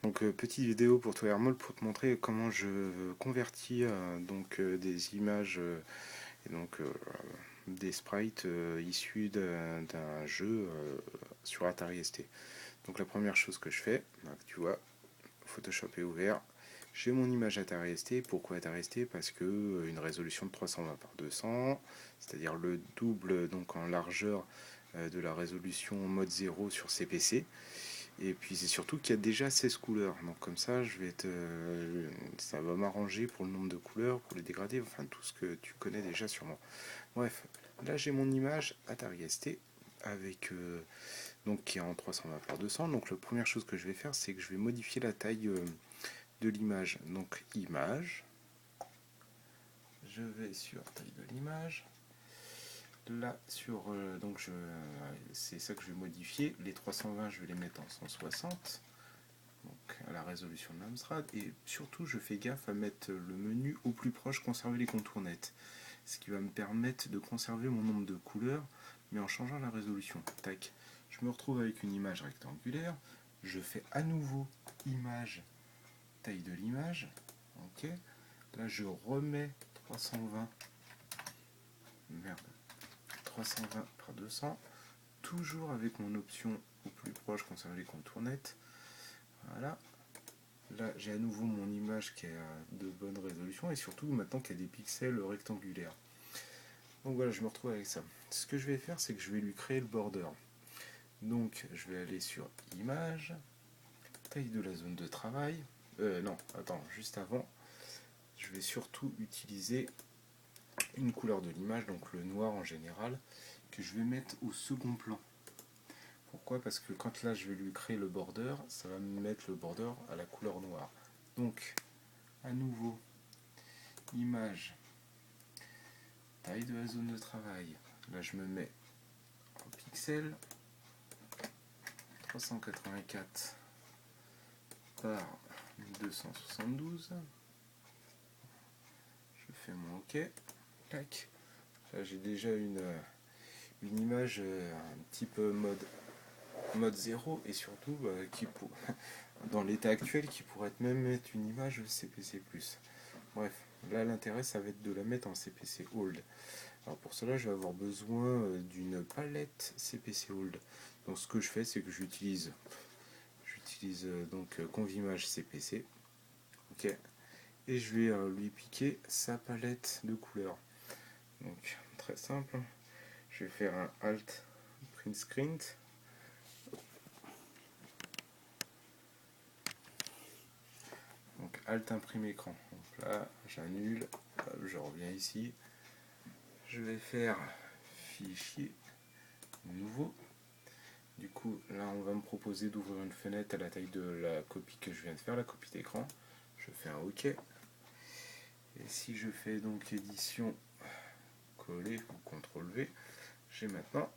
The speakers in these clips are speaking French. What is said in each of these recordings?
Donc petite vidéo pour toi Hermol pour te montrer comment je convertis des images et des sprites issus d'un jeu sur Atari ST. Donc la première chose que je fais, donc, tu vois, Photoshop est ouvert. J'ai mon image Atari ST. Pourquoi Atari ST? Parce que une résolution de 320 par 200, c'est-à-dire le double donc en largeur de la résolution mode 0 sur CPC. Et puis c'est surtout qu'il y a déjà 16 couleurs. Donc comme ça, ça va m'arranger pour le nombre de couleurs, pour les dégradés, enfin tout ce que tu connais déjà sûrement. Bref, là j'ai mon image Atari ST avec donc qui est en 320 par 200. Donc la première chose que je vais faire, c'est que je vais modifier la taille de l'image. Donc image, je vais sur taille de l'image. Là sur c'est ça que je vais modifier. Les 320, je vais les mettre en 160. Donc à la résolution de l'Amstrad, et surtout je fais gaffe à mettre le menu au plus proche, conserver les contours nets, ce qui va me permettre de conserver mon nombre de couleurs mais en changeant la résolution. Tac, je me retrouve avec une image rectangulaire, je fais à nouveau image, taille de l'image, ok, là je remets 320, merde, 320 par 200, toujours avec mon option au plus proche, conserver les contours nets, voilà. Là, j'ai à nouveau mon image qui a de bonne résolution et surtout maintenant qu'il y a des pixels rectangulaires. Donc voilà, je me retrouve avec ça. Ce que je vais faire, c'est que je vais lui créer le border. Donc, je vais aller sur Image, taille de la zone de travail. Non, attends, juste avant, je vais surtout utiliser une couleur de l'image, donc le noir en général, que je vais mettre au second plan. Pourquoi? Parce que quand là, je vais lui créer le border, ça va me mettre le border à la couleur noire. Donc, à nouveau, image, taille de la zone de travail. Là, je me mets en pixels, 384 par 272. Je fais mon OK. Tac. Là, j'ai déjà une image un petit peu mode 0 et surtout dans l'état actuel qui pourrait même être une image CPC+. Bref, là l'intérêt ça va être de la mettre en CPC Hold. Alors pour cela je vais avoir besoin d'une palette CPC Hold. Donc ce que je fais c'est que j'utilise Convimage CPC, ok, et je vais lui piquer sa palette de couleurs. Donc très simple, je vais faire un Alt Print Screen. Donc Alt imprime écran. Donc là j'annule, je reviens ici, je vais faire fichier nouveau. Du coup là on va me proposer d'ouvrir une fenêtre à la taille de la copie que je viens de faire, la copie d'écran. Je fais un OK. Et si je fais donc édition, coller ou CTRL V, j'ai maintenant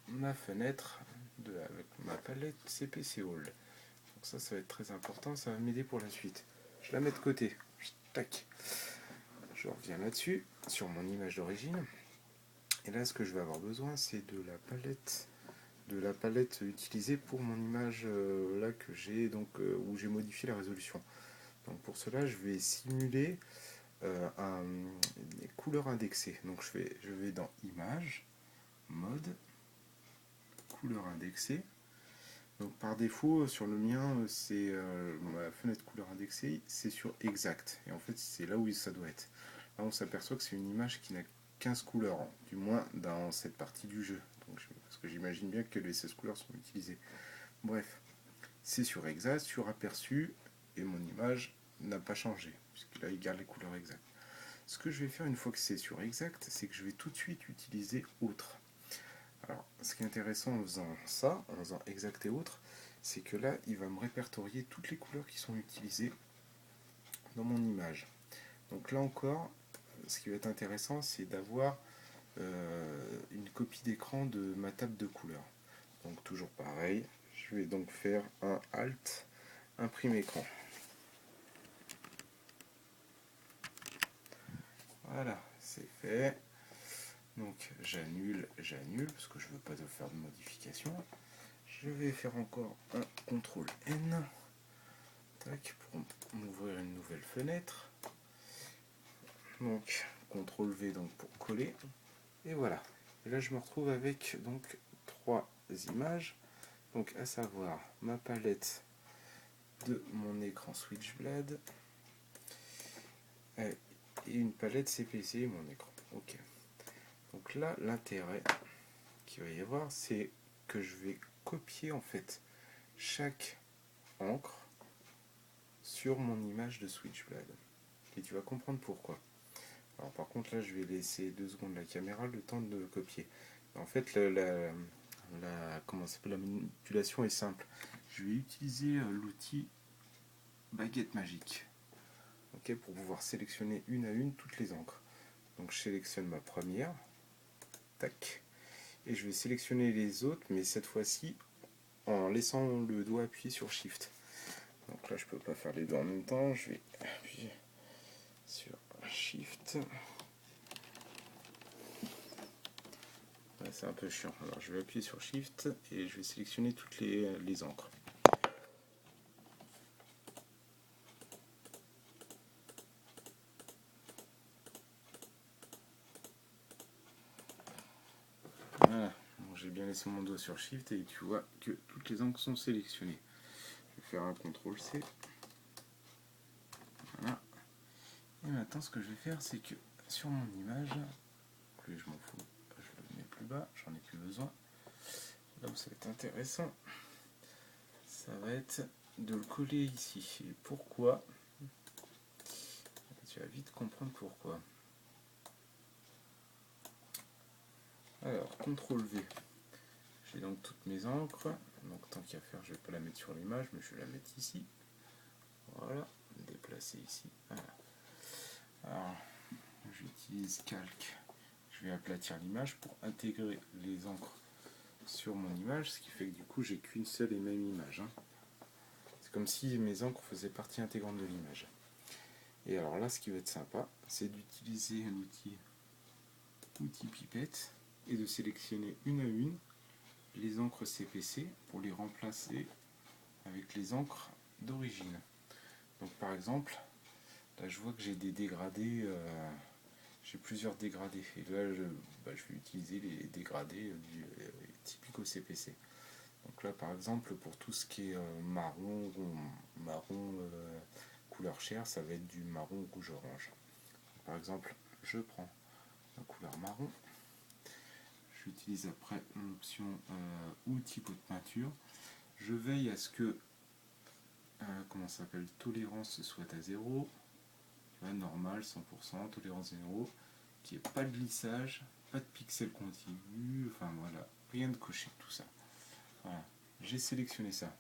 ma fenêtre avec ma palette CPC All. Donc ça va être très important, ça va m'aider pour la suite. Je la mets de côté. Tac. Je reviens là-dessus, sur mon image d'origine. Et là, ce que je vais avoir besoin, c'est de la palette utilisée pour mon image là que j'ai où j'ai modifié la résolution. Donc pour cela, je vais simuler des couleurs indexées. Donc je vais dans Image, Mode, Couleurs indexées. Donc par défaut, sur le mien, c'est ma fenêtre couleur indexée, c'est sur Exact. Et en fait, c'est là où ça doit être. Là, on s'aperçoit que c'est une image qui n'a 15 couleurs, du moins dans cette partie du jeu. Donc, parce que j'imagine bien que les 16 couleurs sont utilisées. Bref, c'est sur Exact, sur Aperçu, et mon image n'a pas changé, puisque là, il garde les couleurs exactes. Ce que je vais faire une fois que c'est sur Exact, c'est que je vais tout de suite utiliser Autre. Alors, ce qui est intéressant en faisant ça, en faisant Exact et Autre, c'est que là, il va me répertorier toutes les couleurs qui sont utilisées dans mon image. Donc là encore, ce qui va être intéressant, c'est d'avoir une copie d'écran de ma table de couleurs. Donc toujours pareil, je vais donc faire un Alt, imprime écran. Voilà, c'est fait. Donc j'annule, parce que je ne veux pas faire de modification. Je vais faire encore un CTRL N. tac, pour m'ouvrir une nouvelle fenêtre. Donc, CTRL V donc pour coller. Et voilà. Et là, je me retrouve avec donc 3 images. Donc, à savoir ma palette de mon écran Switchblade et une palette CPC mon écran. Ok. Donc là, l'intérêt qu'il va y avoir, c'est que je vais copier en fait chaque encre sur mon image de Switchblade. Et tu vas comprendre pourquoi. Alors par contre là, je vais laisser 2 secondes la caméra, le temps de copier. En fait, la manipulation est simple. Je vais utiliser l'outil baguette magique, ok, pour pouvoir sélectionner une à une toutes les encres. Donc je sélectionne ma première, tac, et je vais sélectionner les autres, mais cette fois-ci en laissant le doigt appuyé sur Shift. Donc là, je peux pas faire les deux en même temps, je vais appuyer sur Shift. Ouais, c'est un peu chiant. Alors je vais appuyer sur Shift et je vais sélectionner toutes les encres. Voilà, j'ai bien laissé mon doigt sur Shift et tu vois que toutes les encres sont sélectionnées. Je vais faire un CTRL-C. Voilà. Et maintenant, ce que je vais faire, c'est que sur mon image, je m'en fous, je le mets plus bas, j'en ai plus besoin. Là où ça va être intéressant, ça va être de le coller ici. Et pourquoi? Tu vas vite comprendre pourquoi. Alors, CTRL V. J'ai donc toutes mes encres. Donc tant qu'à faire, je ne vais pas la mettre sur l'image, mais je vais la mettre ici. Voilà, déplacer ici. Voilà. Alors, j'utilise calque. Je vais aplatir l'image pour intégrer les encres sur mon image, ce qui fait que du coup, j'ai qu'une seule et même image. Hein. C'est comme si mes encres faisaient partie intégrante de l'image. Et alors là, ce qui va être sympa, c'est d'utiliser l'outil pipette et de sélectionner une à une les encres CPC pour les remplacer avec les encres d'origine. Donc par exemple, là je vois que j'ai des dégradés, j'ai plusieurs dégradés. Et là je vais utiliser les dégradés typiques au CPC. Donc là par exemple, pour tout ce qui est marron couleur chair, ça va être du marron rouge orange. Par exemple, je prends la couleur marron. J'utilise après l'option outil pot de peinture. Je veille à ce que tolérance soit à 0, normal 100%, tolérance 0, qu'il n'y ait pas de glissage, pas de pixels contigus, enfin voilà, rien de coché, tout ça. Voilà, j'ai sélectionné ça.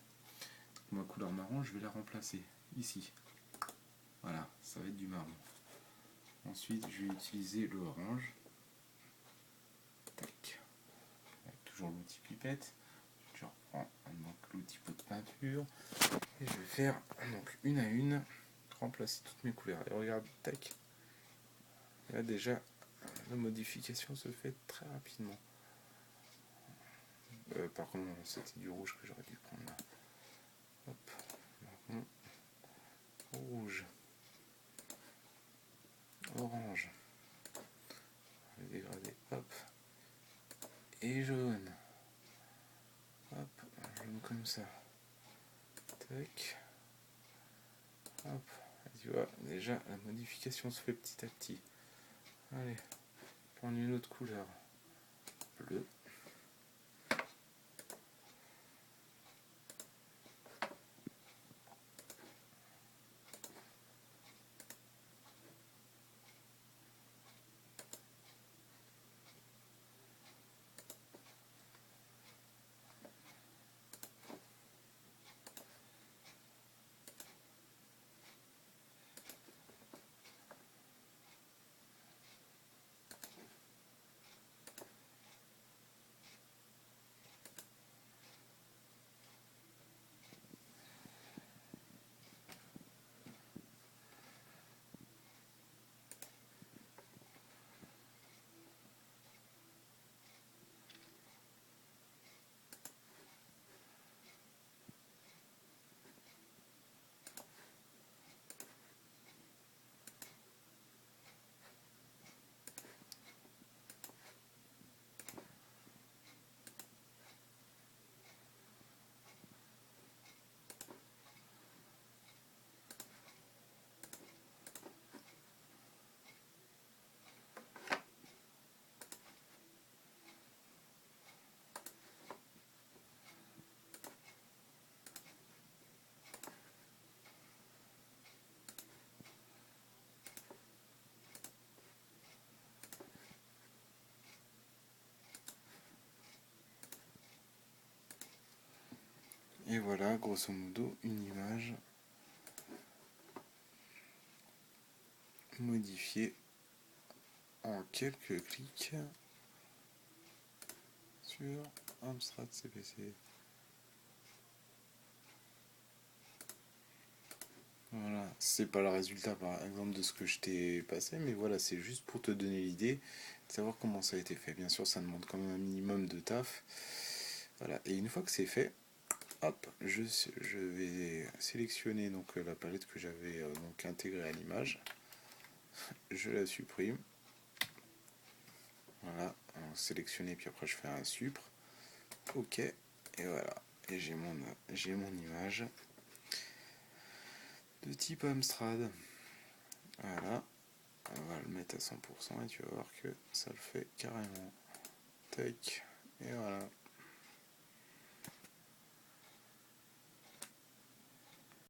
Ma couleur marron, je vais la remplacer ici. Voilà, ça va être du marron. Ensuite, je vais utiliser le orange. Tac. Avec toujours l'outil pipette. Je reprends donc l'outil pot de peinture. Et je vais faire donc une à une remplacer toutes mes couleurs. Et regarde, tac. Et là déjà, la modification se fait très rapidement. Par contre, c'était du rouge que j'aurais dû prendre là. Hop. Marron. Rouge. Orange. Dégradé. Hop. Et jaune. Hop. Jaune comme ça. Tac. Hop. Et tu vois, déjà, la modification se fait petit à petit. Allez. Prendre une autre couleur. Bleu. Et voilà, grosso modo, une image modifiée en quelques clics sur Amstrad CPC. Voilà, c'est pas le résultat par exemple de ce que je t'ai passé, mais voilà, c'est juste pour te donner l'idée de savoir comment ça a été fait. Bien sûr, ça demande quand même un minimum de taf. Voilà, et une fois que c'est fait, hop, je vais sélectionner donc la palette que j'avais donc intégrée à l'image. Je la supprime. Voilà, alors, sélectionner, puis après je fais un supr. Ok, et voilà, et j'ai mon image de type Amstrad. Voilà, on va le mettre à 100% et tu vas voir que ça le fait carrément. Tac, et voilà.